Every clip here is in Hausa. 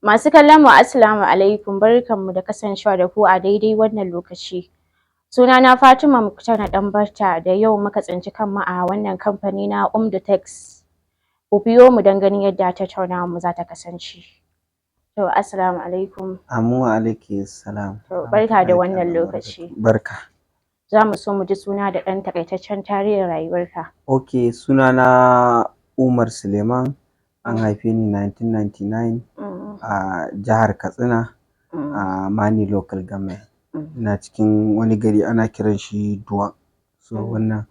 Masu kallon mu assalamu alaikum, barkanmu da kasancewa da ku a daidai wannan lokaci. Sunana Fatima Muktar Ɗanbata da yau muka tsinci kanmu a wannan kamfani na Umdutex. Ku biyo mu don ganin yadda tattaunawar mu za ta kasance. To assalamu alaikum. Amin wa alaiki salam. To barka da wannan lokaci. Barka. Za mu so mu ji suna da ɗan takaitaccen tarihin rayuwarka. Ok, sunana Umar Suleiman, an haife ni 1999 a jihar Katsina a Mani Local Government. Ina cikin wani gari ana kiran shi Duwan. So wannan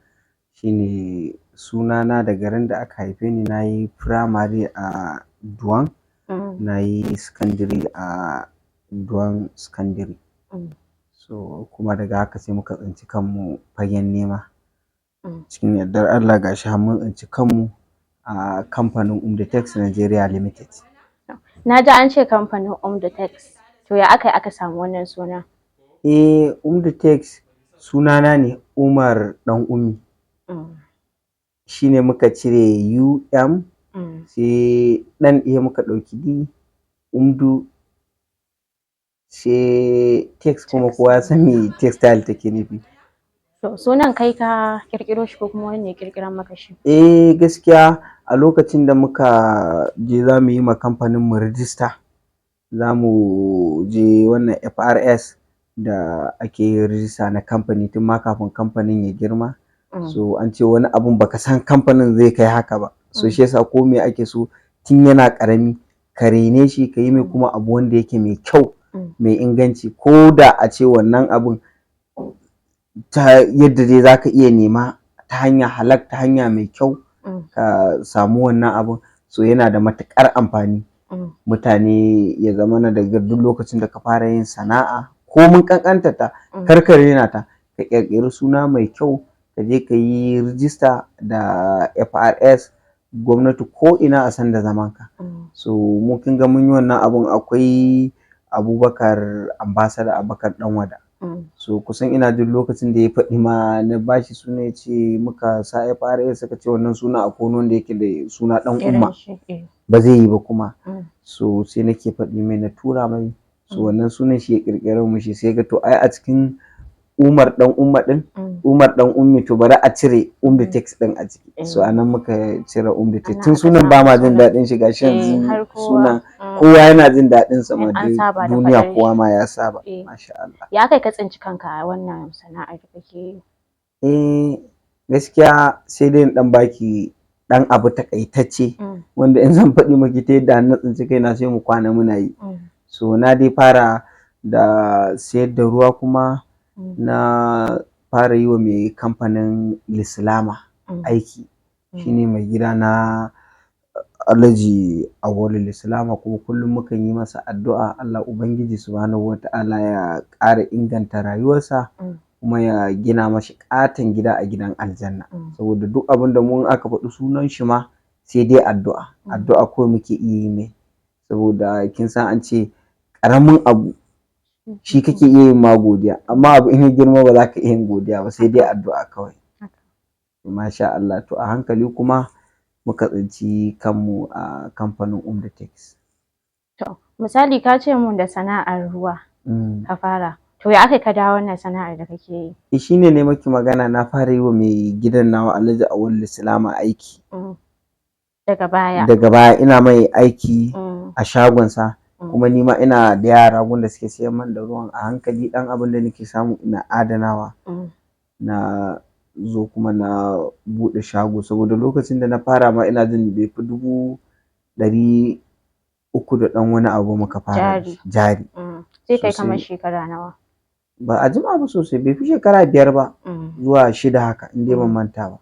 shine sunana da garin da aka haife ni. Na yi firamare a Duwan, na yi secondary a Duwan secondary. So kuma daga haka sai muka tsinci kanmu fagen nema. Cikin yardar Allah gashi har mun tsinci kanmu a kamfanin Umdutex Nigeria Limited. Na ji an ce kamfanin Umdutex. To ya aka yi aka samu wannan suna? Umdutex sunana ne Umar Dan Ummi. Shine muka cire UM sai dan iya muka ɗauki D, Umdu sai tex kuma kowa ya san me textile take nufi. To sunan kai ka kirkiro shi ko kuma wani ne kirkiran maka shi? Gaskiya a lokacin da muka je za mu yi ma kamfanin mu rijista, za mu je wannan FRS da ake yin rijista na kamfani tun ma kafin kamfanin ya girma. So an ce wani abun baka san kamfanin zai kai haka ba. So shi yasa ko me ake so tun yana karami ka rene shi, ka yi mai kuma abu wanda yake mai kyau, mai inganci, ko da a ce wannan abun ta yadda dai zaka iya nema ta hanya halak, ta hanya mai kyau ka samu wannan abun. So yana da matuƙar amfani mutane ya zamana daga duk lokacin da ka fara yin sana'a ko mun ƙanƙanta ta kar ka rena ta, ka ƙirƙiri suna mai kyau, ka je ka yi rijista da FRS, gwamnati ko ina a san da zamanka. So mu kin ga mun yi wannan abun. Akwai Abubakar Ambassador Abubakar Ɗanwada. So kusan ina jin lokacin da ya faɗi ma na bashi suna, ya ce muka sa FRS suka ce wannan suna akwai wanda yake da suna Ɗan Umma ba zai yi ba kuma. So sai nake faɗi mai na tura mai. So wannan sunan shi ya ƙirƙirar mu shi, sai ga to ai a cikin Umar Dan Umma ɗin, Umar Dan Ummi, to bari a cire Umdutex ɗin a ciki. So anan muka cire Umdutex. Tun sunan ba ma jin daɗin shi, gashi yanzu sunan kowa yana jin daɗin sa ma, duniya kowa ma ya saba. Masha Allah. Ya kai ka tsinci kanka a wannan sana'ar da kake yi? Gaskiya sai dai in ɗan baki ɗan abu takaitacce wanda in zan faɗi maki ta yadda na tsinci kaina sai mu kwana muna yi. So na dai fara da sayar da ruwa, kuma na fara yi wa mai kamfanin Lislama aiki. Shine mai gida na Alhaji Auwalu Lislama, kuma kullum mukan yi masa addu'a Allah Ubangiji Subhanahu wa ta'ala ya ƙara inganta rayuwarsa kuma ya gina mashi ƙaton gida a gidan aljanna. Saboda duk abin da mun aka faɗi sunan shi ma sai dai addu'a. Addu'a kawai muke iya yi mai, saboda kin san an ce ƙaramin abu shi kake iya yin ma godiya, amma abu in ya girma ba za ka iya yin godiya ba, sai dai addu'a kawai. Masha Allah. To a hankali kuma muka tsinci kanmu a kamfanin Umdutex. To misali ka ce mun da sana'ar ruwa ka fara, to ya aka ka dawo wannan sana'ar da kake yi? Shine ne maki magana, na fara yi wa mai gidan nawa Alhaji Auwalu Lislama aiki. Daga baya ina mai aiki a shagonsa, kuma ni ma ina da yara wanda suke siyan man da ruwan. A hankali ɗan abin da nake samu ina adanawa. Na zo kuma na buɗe shago, saboda lokacin da na fara ma ina jin bai fi 300 da ɗan wani abu muka fara jari. Sai kai kamar shekara nawa? Ba a jima ba sosai, bai fi shekara 5 ba zuwa 6 haka, in dai ban manta ba.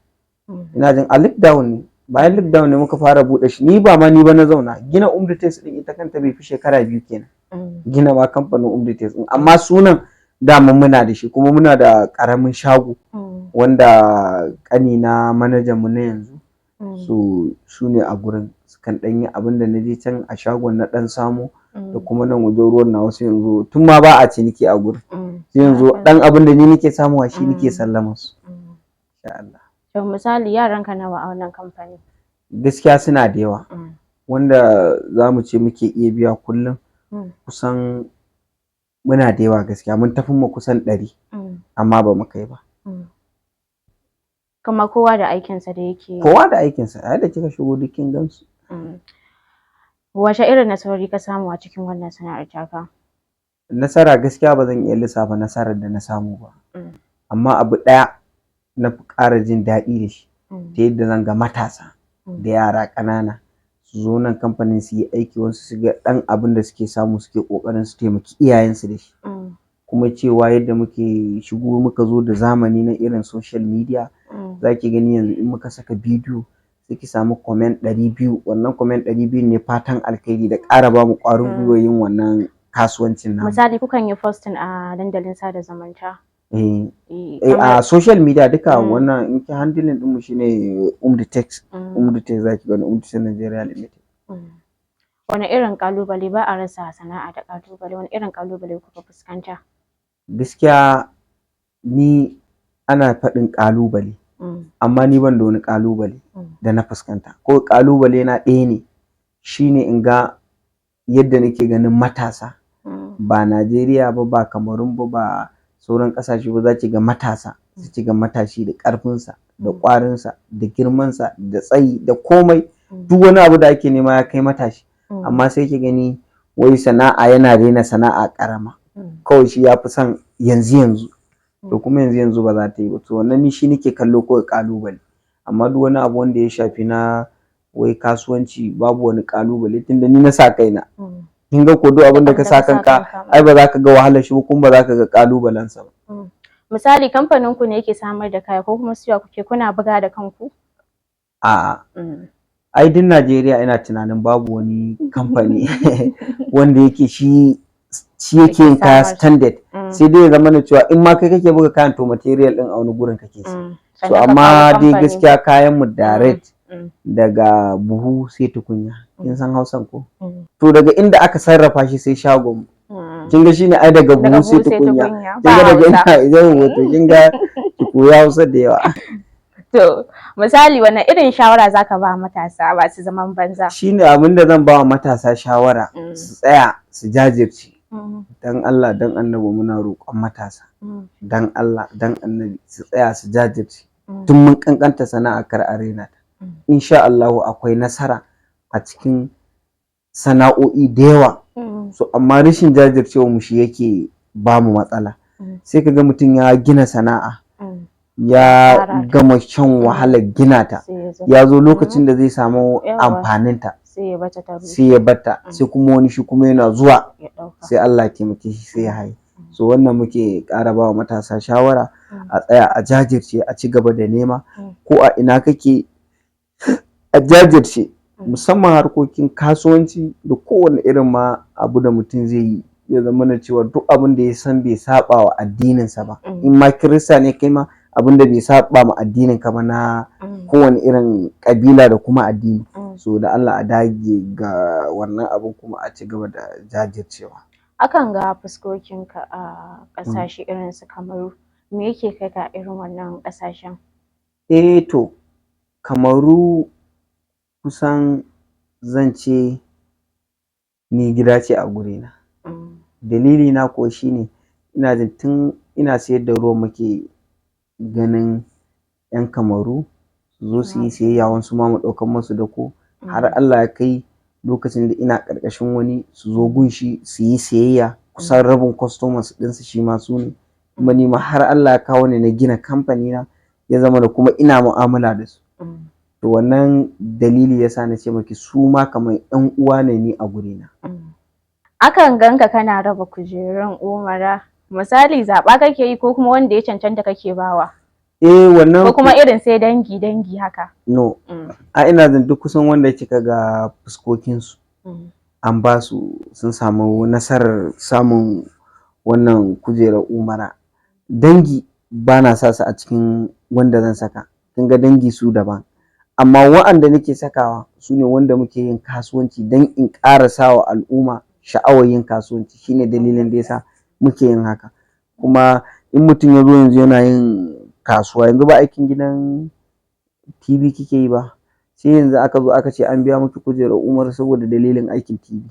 Ina jin a lockdown ne, bayan lockdown ne muka fara buɗe shi. Ni ba na zauna gina Umdutex ɗin ita kanta bai fi shekara 2 kenan gina ma kamfanin Umdutex ɗin, amma sunan dama muna da shi, kuma muna da ƙaramin shago wanda ƙanina manajan mu na yanzu su ne a gurin sukan ɗan yi abin da na je can a shagon na ɗan samu, da kuma nan wajen ruwan na wasu yanzu tun ma ba a ciniki a gurin, sai yanzu ɗan abin da ni nake samuwa shi nake sallama su. Insha Allah. To misali yaranka nawa a wannan kamfani? Gaskiya suna da yawa. wanda za mu ce muke iya biya kullum kusan muna da yawa gaskiya, mun tafi mu kusan 100 amma ba mu kai ba. Kuma kowa da aikinsa da yake yi. Kowa da aikinsa, a yadda kika shigo duk kin gansu. Wace irin nasarori ka samu a cikin wannan sana'ar taka? Nasara gaskiya ba zan iya lissafa nasarar da na samu ba, amma abu ɗaya na fi ƙara jin daɗi da shi, ta yadda zan ga matasa da yara ƙanana su zo nan kamfanin su yi aiki, wasu su ga ɗan abin da suke samu suke ƙoƙarin su taimaki iyayensu da shi. Kuma cewa yadda muke shigo muka zo da zamani na irin social media, za ki gani yanzu in muka saka bidiyo sai ki samu comment 200, wannan comment 200 ne fatan alkhairi da ƙara ba mu ƙwarin gwiwa yin wannan kasuwancin namu. Misali kukan yi posting a dandalin sada zumunta? A social media duka wannan in ki handling ɗinmu shine Umdutex. Umdutex za ki gani, Umdutex Nigeria Limited. Wani irin ƙalubale, ba a rasa sana'a da ƙalubale, wani irin ƙalubale kuka fuskanta? Gaskiya ni ana faɗin ƙalubale, amma ni ban da wani ƙalubale da na fuskanta. Ko ƙalubale na ɗaya ne, shine in ga yadda nake ganin matasa ba Najeriya ba, ba Cameroon ba, ba sauran ƙasashe ba, za ki ga matasa, za ki ga matashi da ƙarfinsa da ƙwarinsa da girmansa da tsayi da komai, duk wani abu da ake nema ya kai matashi, amma sai ki gani wai sana'a yana daina sana'a ƙarama, kawai shi ya fi son yanzu to kuma yanzu ba za ta yi ba. To wannan ni shi nake kallo kawai ƙalubale, amma duk wani abu wanda ya shafi na wai kasuwanci babu wani ƙalubale, tunda ni na sa kaina. Kin ga ko duk abin da ka sa kanka ai ba za ka ga wahalar shi ba, kuma ba za ka ga ƙalubalensa ba. Misali kamfanin ku ne yake samar da kaya ko kuma siya kuke, kuna buga da kanku? A'a, ai duk Najeriya ina tunanin babu wani kamfani wanda yake shi yake yin kaya standard, sai dai ya zama na cewa in ma kai kake buga kayan to material din a wani gurin kake siya. So amma dai gaskiya kayan mu direct daga buhu sai tukunya, kin san Hausan ko? To daga inda aka sarrafa shi sai shagon. Kin ga shine ai daga buhu sai tukunya. Kin ga daga ina idan wato kin ga ki koyi Hausa da yawa. To misali wannan irin shawara zaka ba matasa ba su zaman banza? Shine abin da zan ba wa matasa shawara, su tsaya su jajirce. Dan Allah dan Annabi muna roƙon matasa, dan Allah dan Annabi su tsaya su jajirce, tun mun kankanta sana'a kar a raina ta. Insha Allahu akwai nasara a cikin sana'o'i da yawa, so amma rashin jajircewa mu shi yake ba mu matsala. Sai kaga mutum ya gina sana'a, ya gama shan wahalar gina ta, ya zo lokacin da zai samu amfaninta sai ya bata, sai kuma wani shi kuma yana zuwa sai Allah ya taimake shi sai ya haye. So wannan muke ƙara ba wa matasa shawara, a tsaya a jajirce, a ci gaba da nema, ko a ina kake a jajirce, musamman harkokin kasuwanci da kowane irin ma abu da mutum zai yi, ya zama na cewa duk abin da ya san bai saba wa addininsa ba, in ma Kirista ne kai ma abin da bai saba ma addinin ka ba na kowane irin kabila da kuma addini. So da Allah a dage ga wannan abin kuma a ci gaba da jajircewa. Akan ga fuskokinka a ƙasashe irin su Kamaru, me yake kai ka irin wannan ƙasashen? To Kamaru kusan zan ce ni gida ce a gurina. Dalili na kuwa shine ina jin tun ina sayar da ruwa muke ganin 'yan Kamaru su zo su yi sayayya, wasu ma mu ɗaukan musu dako, har Allah ya kai lokacin da ina ƙarƙashin wani su zo gunshi su yi sayayya, kusan rabin customers ɗinsu shi ma su ne. Kuma ni ma har Allah ya kawo ni na gina kamfani na, ya zama da kuma ina mu'amala da su. To wannan dalili yasa na ce maki su ma kamar 'yan uwa ne ni a gurina. Akan ganka kana raba kujerun Umara, misali zaɓa kake yi ko kuma wanda ya cancanta kake bawa? Wannan ko kuma irin sai dangi haka? No, a ina jin duk kusan wanda kika ga fuskokinsu an ba su, sun samu nasarar samun wannan kujerar Umara. Dangi ba na sa su a cikin wanda zan saka, kin ga dangi su daban, amma wa'anda nake sakawa su ne wanda muke yin kasuwanci don in ƙara sawa al'umma sha'awar yin kasuwanci, shine dalilin da yasa muke yin haka. Kuma in mutum ya zo yanzu yana yin kasuwa, yanzu ba aikin gidan TV kike yi ba, sai yanzu aka zo aka ce an biya miki kujerar umara saboda dalilin aikin TV.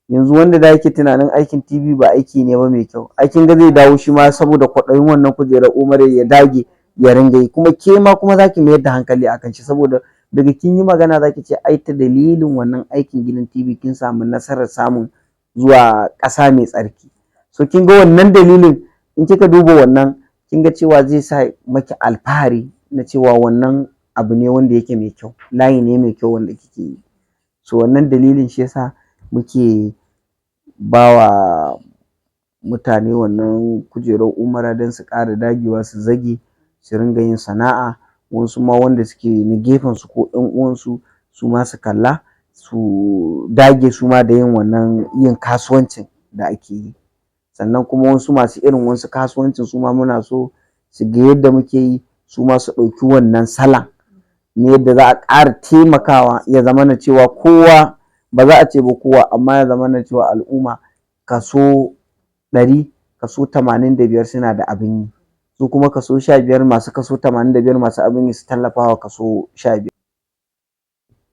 Yanzu wanda da yake tunanin aikin TV ba aiki ne ba mai kyau, aikin ga zai dawo shi ma saboda kwaɗayin wannan kujerar umara ya dage ya ringa yi, kuma ke ma kuma zaki mayar da hankali akan shi, saboda daga kin yi magana zaki ce ai ta dalilin wannan aikin gidan TV kin samu nasarar samun zuwa ƙasa mai tsarki. So kin ga wannan dalilin in kika duba wannan kin ga cewa zai sa maki alfahari na cewa wannan abu ne wanda yake mai kyau, layi ne mai kyau wanda kike yi. So wannan dalilin shi yasa muke bawa mutane wannan kujerar umara don su ƙara dagewa su zage su ringa yin sana'a, wasu ma wanda suke na gefen su ko ƴan uwansu su ma su kalla su dage su ma da yin wannan yin kasuwancin da ake yi. Sannan kuma wasu masu irin wasu kasuwancin su ma muna so su ga yadda muke yi su ma su ɗauki wannan salon ne yadda za a ƙara taimakawa ya zamana cewa kowa, ba za a ce ba kowa, amma ya zamana cewa al'umma kaso 100 kaso 85 suna da abin yi, su kuma kaso 15 masu kaso 85 masu abin yi su tallafa wa kaso 15.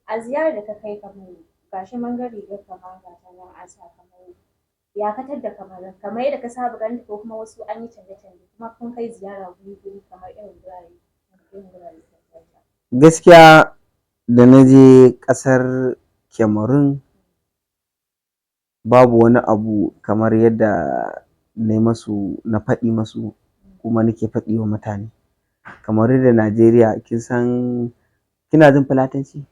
A ziyarar da ka kai Kamaru, gashi mun ga rigar kama ga ta nan an sa Kamaru, ya ka tadda Kamaru kamar yadda ka saba ganin ko kuma wasu an yi canje-canje kuma kun kai ziyara guri-guri kamar irin gurare. Gaskiya da na je ƙasar Cameroon babu wani abu kamar yadda na faɗi masu kuma nake faɗi wa mutane. Kamaru da Najeriya kin san, kina jin Fulatanci?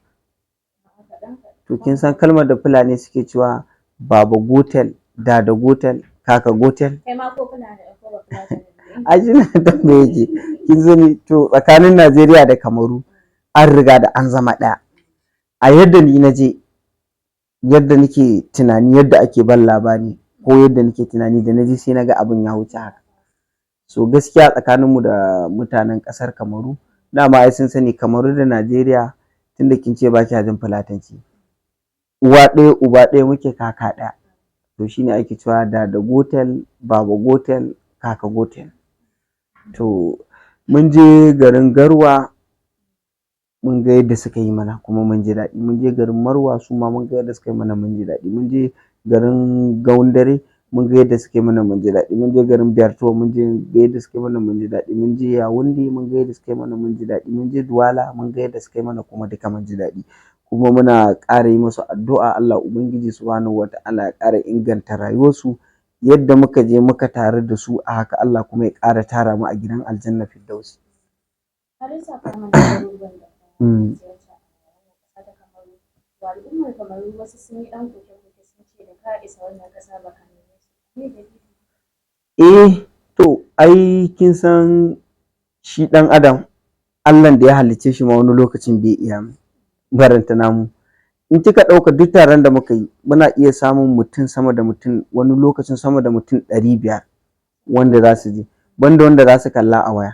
To kin san kalmar da Fulani suke cewa baba gotel, dada gotel, kaka gotel? Kai ma ko Fulani ko ba Fulani ne? Ai shi na tambaye ki. Kin sani to tsakanin Najeriya da Kamaru an riga da an zama ɗaya. A yadda ni na je, yadda nake tunani, yadda ake ban labari ko yadda nake tunani da na je sai na ga abin ya wuce haka. So gaskiya tsakaninmu da mutanen ƙasar Kamaru, dama ai sun sani Kamaru da Najeriya tunda kin ce ba kya jin Fulatanci, uwa ɗaya uba ɗaya muke kaka ɗaya. To shine ake cewa dada gotel, baba gotel, kaka gotel. To mun je garin Garwa mun ga yadda suka yi mana kuma mun ji daɗi. Mun je garin Marwa su ma mun ga yadda suka yi mana mun ji daɗi. Mun je garin Gaundare mun ga yadda suka yi mana mun ji daɗi. Mun je garin Biyarto mun ga yadda suka yi mana mun ji daɗi. Mun je Yawunde mun ga yadda suka yi mana mun ji daɗi. Mun je Douala mun ga yadda suka yi mana kuma duka mun ji daɗi. Kuma muna ƙara yi musu addu'a Allah Ubangiji Subhanahu wa ta'ala ya ƙara inganta rayuwarsu, yadda muka je muka tare da su a haka Allah kuma ya ƙara tara mu a gidan aljanna Firdausi. Al'ummar Kamaru wasu sun yi ɗan koke-koke sun ce da ka isa wannan ƙasa ba ka neme su. To ai kin san shi ɗan adam Allahn da ya halicce shi ma wani lokacin bai iya baranta namu. In kika ɗauka duk taron da muka yi muna iya samun mutum sama da mutum, wani lokacin sama da mutum 500 wanda za su je, banda wanda za su kalla a waya.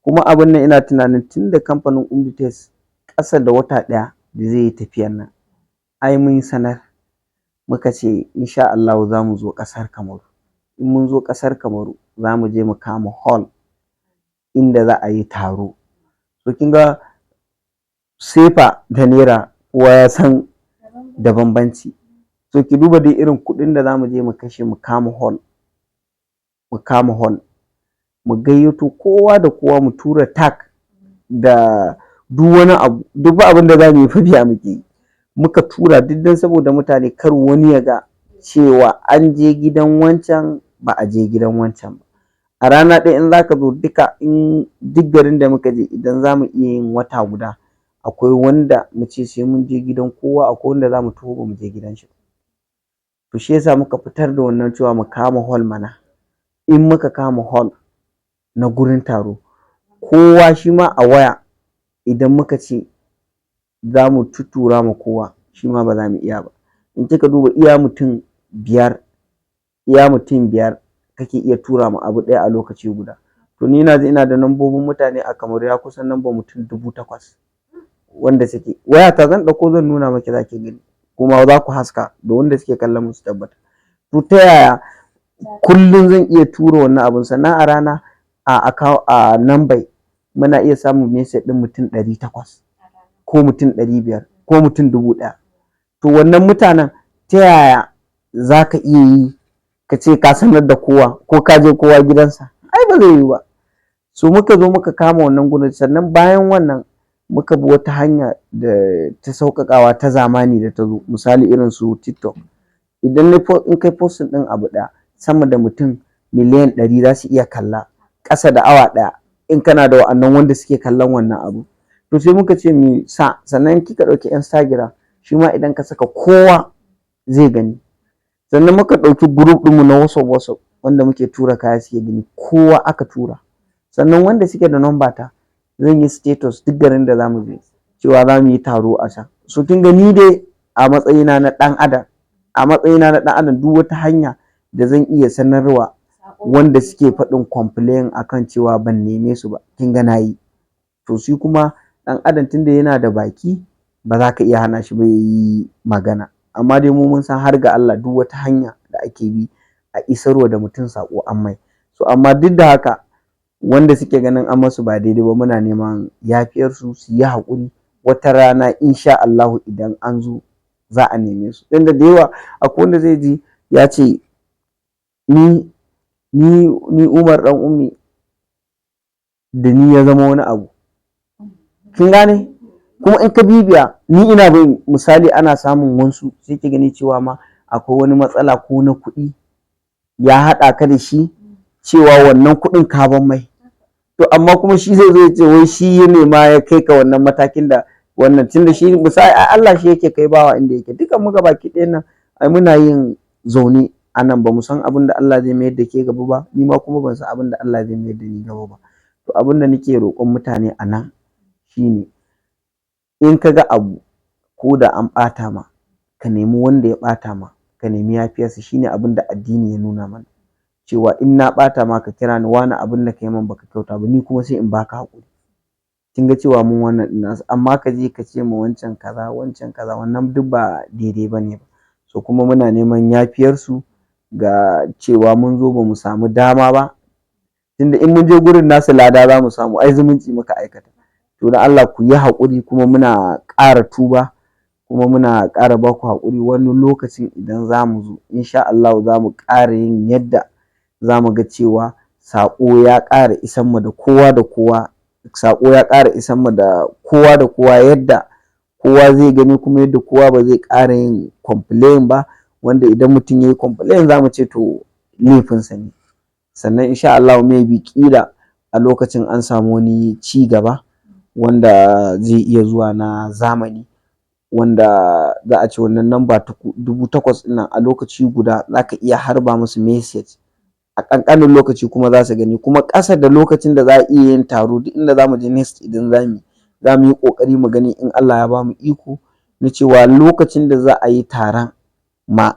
Kuma abin nan ina tunanin tun da kamfanin Umdites ƙasa da wata ɗaya da zai yi tafiyan nan, ai mun sanar muka ce insha Allahu za mu zo ƙasar Kamaru. In mun zo ƙasar Kamaru za mu je mu kama hall inda za a yi taro. So kin ga sefa da naira kowa ya san da bambanci. So ki duba dai irin kuɗin da za mu je mu kashe mu kama hall, mu gayyato kowa da kowa, mu tura tag da duk wani abu, duk abin da za mu yi fa biya muke yi. Muka tura duk dan saboda mutane kar wani ya ga cewa an je gidan wancan ba a je gidan wancan ba. A rana ɗaya in za ka zo duka, in duk garin da muka je idan za mu iya yin wata guda, akwai wanda mu ce sai mun je gidan kowa, akwai wanda za mu taho ba mu je gidan shi. To shi yasa muka fitar da wannan cewa mu kama hall mana. In muka kama hall na gurin taro, kowa shi ma a waya idan muka ce za mu tuttura ma kowa shi ma ba za mu iya ba. In kika duba iya mutum biyar kake iya tura ma abu ɗaya a lokaci guda. To ni ina da nambobin mutane a Kamaru ya kusan namba mutum 8,000 wanda suke wayata, zan ɗauko zan nuna maki za ki gani kuma za ku haska da wanda suke kallon mu su tabbata. To ta yaya kullum zan iya tura wannan abun, sannan a rana a nambai muna iya samun message ɗin mutum 800 ko mutum 500 ko mutum 1000. To wannan mutanen ta yaya za ka iya yi ka ce ka sanar da kowa ko ka je kowa gidansa? Ai ba zai yi ba. So muka zo muka kama wannan gurin, sannan bayan wannan muka bi wata hanya da ta sauƙaƙawa ta zamani da ta zo, misali irin su TikTok. Idan in kai posting ɗin abu ɗaya, sama da mutum miliyan 100 za su iya kalla ƙasa da awa ɗaya in kana da wa'annan wanda suke kallon wannan abu. To sai muka ce mu sa, sannan kika ɗauki Instagram shi ma idan ka saka kowa zai gani. Sannan muka ɗauki group ɗinmu na WhatsApp wanda muke tura kaya suke gani, kowa aka tura. Sannan wanda suke da number ta zan yi status duk garin da zamu je cewa za mu yi taro a can. So kin ga ni dai a matsayina na ɗan adam, duk wata hanya da zan iya sanarwa wanda suke faɗin complain akan cewa ban neme su ba, kin ga nayi. To shi kuma ɗan adam tunda yana da baki ba za ka iya hana shi ba yayi magana. Amma dai mu mun san har ga Allah duk wata hanya da ake bi a isarwa da mutum saƙo an mai. So amma duk da haka wanda suke ganin an masu ba daidai ba muna neman yafiyarsu, su yi haƙuri. Wata rana insha Allahu idan an zo za a neme su. Tunda da yawa akwai wanda zai ji ya ce ni Umar ɗan Ummi da ni ya zama wani abu. Kin gane? Kuma in ka bibiya ni ina bin misali ana samun wasu sai ki gani cewa ma akwai wani matsala ko na kuɗi ya haɗa ka da shi, cewa wannan kuɗin ka ban mai. To amma kuma shi zai zo ya ce wai shi ne ma ya kai ka wannan matakin da wannan, tunda shi misali Allah shi yake kai bawa inda yake. Dukan mu gabaki ɗayan nan ai muna yin zaune a nan, ba mu san abin da Allah zai mayar da ke gaba ba, ni ma kuma ban san abin da Allah zai mayar da ni gaba ba. To abin da nake roƙon mutane a nan shine in ka ga abu ko da an ɓata ma, ka nemi wanda ya ɓata ma, ka nemi yafiyarsa. Shine abin da addini ya nuna mana, cewa in na ɓata ma ka kira ni, wani abin da kai min baka kyauta ba, ni kuma sai in baka haƙuri. Kin ga cewa mun wannan ɗin nasu, amma ka je ka ce ma wancan kaza wannan duk ba daidai ba ne ba. So kuma muna neman yafiyarsu ga cewa mun zo ba mu samu dama ba, tunda in mun je gurin nasu lada za mu samu, ai zumunci muka aikata. To da Allah ku yi haƙuri, kuma muna ƙara tuba, kuma muna ƙara ba ku haƙuri. Wani lokacin idan za mu zo insha Allah za mu ƙara yin yadda za mu ga cewa saƙo ya ƙara isan mu da kowa da kowa, saƙo ya ƙara isan mu da kowa da kowa, yadda kowa zai gani kuma yadda kowa ba zai ƙara yin complain ba, wanda idan mutum ya yi complain za mu ce to laifinsa ne. Sannan insha Allah maybe ƙila a lokacin an samu wani ci gaba wanda zai iya zuwa na zamani, wanda za a ce wannan namba 8000 ɗin nan a lokaci guda za ka iya harba musu message a ƙanƙanin lokaci kuma za su gani, kuma ƙasa da lokacin da za a iya yin taro. Duk inda za mu je next idan za mu yi ƙoƙari mu gani in Allah ya ba mu iko na cewa lokacin da za a yi taron ma,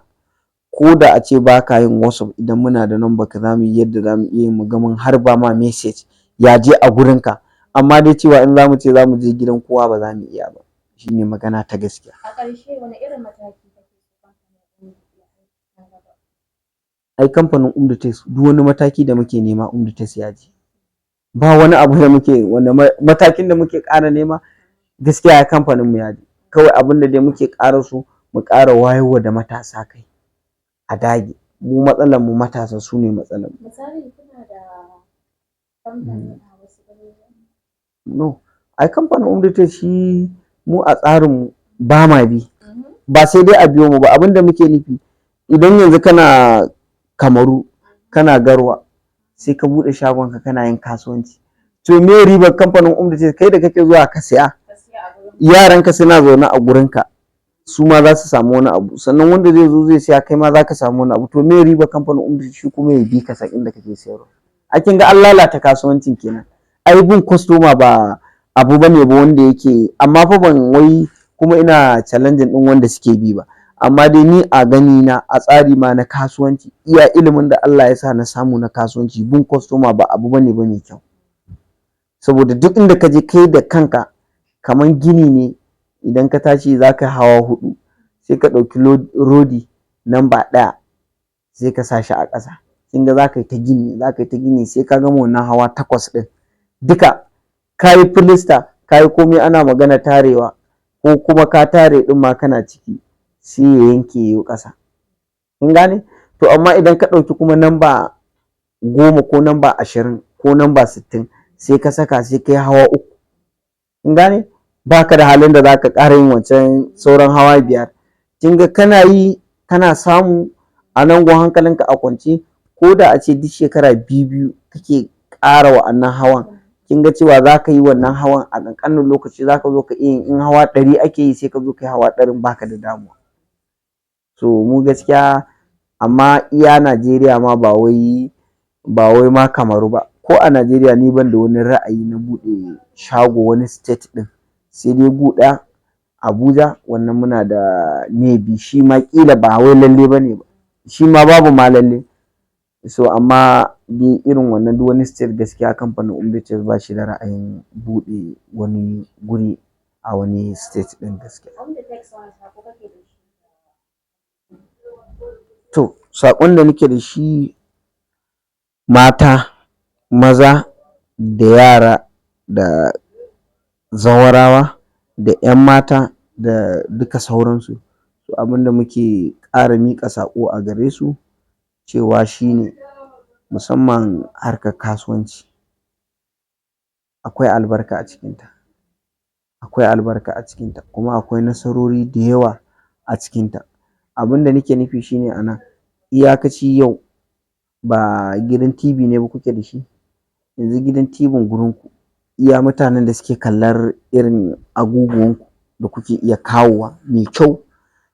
ko da a ce ba ka yin WhatsApp, idan muna da number ka za mu yi yadda za mu iya mu ga mun harba ma message ya je a gurinka. Amma dai cewa in za mu ce za mu je gidan kowa ba za mu iya ba, shi ne magana ta gaskiya. A ƙarshe wani irin mataki kake so ai kamfanin Umdutex duk wani mataki da muke nema Umdutex ya ji. Ba wani abu da muke, wanda matakin da muke ƙara nema gaskiya ya kamfanin mu ya ji. Kawai abin da dai muke ƙara so mu ƙara wayarwa da matasa kai, a dage. Mu matsalar mu matasa, su ne matsalar mu. Misali kuna da kamfani a wasu garuruwan? No, ai kamfanin Umdutex shi mu a tsarin mu ba ma bi, ba sai dai a biyo mu ba. Abin da muke nufi, idan yanzu kana Kamaru, kana Garwa, sai ka buɗe shagonka kana yin kasuwanci, to me ribar kamfanin Umdutex? Kai da kake zuwa ka siya, yaranka suna zaune a gurinka, su ma za su samu wani abu. Sannan wanda zai zo zai siya, kai ma za ka samu wani abu. To me ribar kamfanin Umdutex? Shi kuma ya bi ka san inda kake sayarwa. A kin ga an lalata kasuwancin kenan. Ai bin customer ba abu bane ba wanda yake, amma fa ban wai kuma ina challenging din wanda suke bi ba, amma dai ni a gani na, a tsari ma na kasuwanci, iya ilimin da Allah ya sa na samu na kasuwanci, bin customer ba abu bane ba mai kyau. Saboda duk inda ka je kai da kanka, kaman gini ne, idan ka tashi za ka hawa 4, sai ka ɗauki rodi namba 1 sai ka sa shi a ƙasa. Kin ga za ka yi ta gini sai ka gama wannan hawa 8 ɗin duka. Ka yi filista, ka yi komai, ana magana tarewa, ko kuma ka tare ɗin ma kana ciki sai ya yanke yayo ƙasa. Kin gane? To amma idan ka ɗauki kuma namba 10 ko namba 20 ko namba 60 sai ka saka sai kai hawa 3. Kin gane? Baka da halin da zaka ƙara yin wancan sauran hawa 5. Kin ga kana yi kana samu a nan gun hankalinka a kwance, ko da a ce duk shekara biyu kake ƙara wa'annan hawan, kin ga cewa za ka yi wannan hawan a ƙanƙanin lokaci, za ka zo ka iya yin, in hawa 100 ake yi sai ka zo ka yi hawa 100 baka da damuwa. So mu gaskiya amma iya Najeriya ma ba wai ma Kamaru ba, ko a Najeriya ni ban da wani ra'ayi na buɗe shago wani state ɗin, sai dai gu ɗaya Abuja, wannan muna da maybe shi ma ƙila ba wai lalle ba ne ba, shi ma babu ma lalle. So amma dai irin wannan duk wani state gaskiya kamfanin Umditex ba shi da ra'ayin buɗe wani guri a wani state ɗin gaskiya. To saƙon da nake da shi, mata, maza da yara da zawarawa da 'yan mata da duka sauransu, to abin da muke ƙara miƙa saƙo a gare su cewa shine musamman harkar kasuwanci akwai albarka a cikinta, akwai albarka a cikinta kuma akwai nasarori da yawa a cikinta. Abin da nake nufi shine a nan, iyakaci yau ba gidan TV ne ba kuke da shi, yanzu gidan TVn gurinku iya mutanen da suke kallar irin abubuwanku da kuke iya kawowa mai kyau,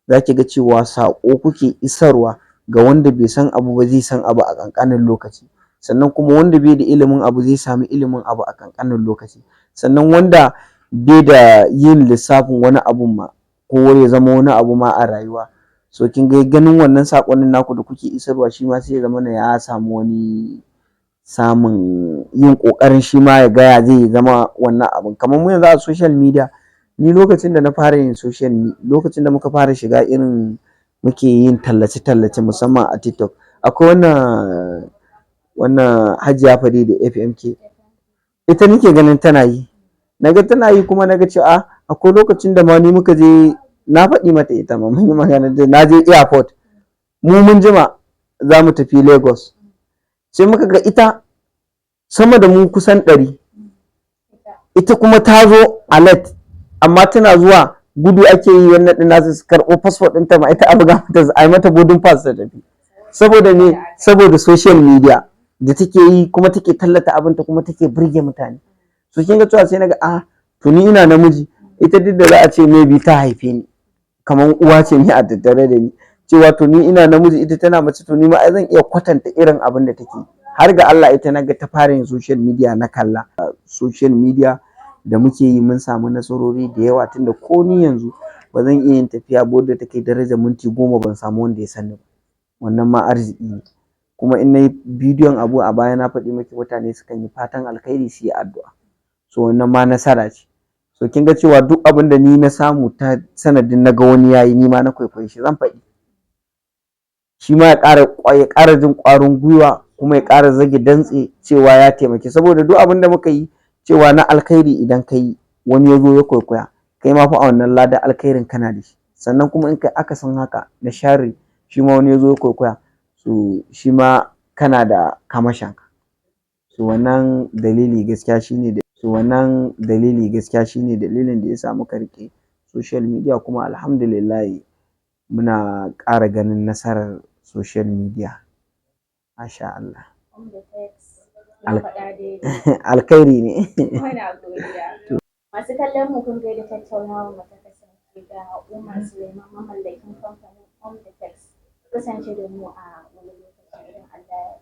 za ki ga cewa saƙo kuke isarwa ga wanda bai san abu ba zai san abu a ƙanƙanin lokaci, sannan kuma wanda bai da ilimin abu zai sami ilimin abu a ƙanƙanin lokaci, sannan wanda bai da yin lissafin wani abun ma ko ya zama wani abu ma a rayuwa, so kin ga ganin wannan saƙonnin naku da kuke isarwa shi ma sai ya zamana ya samu wani samun yin ƙoƙarin shi ma ya ga ya zai zama wannan abun. Kamar mu yanzu a social media, ni lokacin da na fara yin lokacin da muka fara shiga irin muke yin tallace-tallace musamman a TikTok, akwai wannan Hajiya Farida FMK, ita nake ganin tana yi, naga tana yi kuma naga cewa akwai lokacin da ma ni muka je, na faɗi mata ita ma mun yi magana da na je airport, mu mun jima za mu tafi Lagos, sai muka ga ita sama da mu kusan 100, ita kuma ta zo a late, amma tana zuwa gudu ake yi wannan ɗin nasu su karɓo passport ɗinta ma ita a buga mata a yi mata boarding pass ta tafi. Saboda me? Saboda social media da take yi kuma take tallata abinta kuma take burge mutane. So kin ga cewa sai naga to ni ina namiji, ita duk da za a ce maybe ta haife ni kamar uwa ce ni a tattare da ni, cewa to ni ina namiji ita tana mace, to ni ma ai zan iya kwatanta irin abin da take. Har ga Allah ita naga ta fara yin social media na kalla. Social media da muke yi mun samu nasarori da yawa, tunda ko ni yanzu ba zan iya yin tafiya ba wadda take darajar minti 10 ban samu wanda ya sani ba, wannan ma arziki ne. Kuma in nayi bidiyon abu a baya na faɗi miki mutane sukan yi fatan alkhairi su yi addu'a, so wannan ma nasara ce. So kin ga cewa duk abin da ni na samu ta sanadin naga wani yayi, ni ma na kwaikwaye shi zan faɗi, shi ma ya ƙara jin ƙwarin gwiwa kuma ya ƙara zage dantse cewa ya taimake, saboda duk abin da muka yi cewa na alkhairi idan ka yi wani ya zo ya kwaikwaya, kai ma fa a wannan ladan alkhairin kana da shi, sannan kuma in kai akasin haka na sharri shi ma wani ya zo ya kwaikwaya, so shi ma kana da kamashinka. So wannan dalili gaskiya shine dalilin da ya sa muka riƙe social media, kuma alhamdulillahi muna ƙara ganin nasarar social media. Masha Allah. Alkhairi ne. Masu kallon mu kun ga yadda tattaunawar mu ta kasance da Umar Suleiman, mamallakin kamfanin Umditex. Kasance da mu a wani lokaci idan Allah ya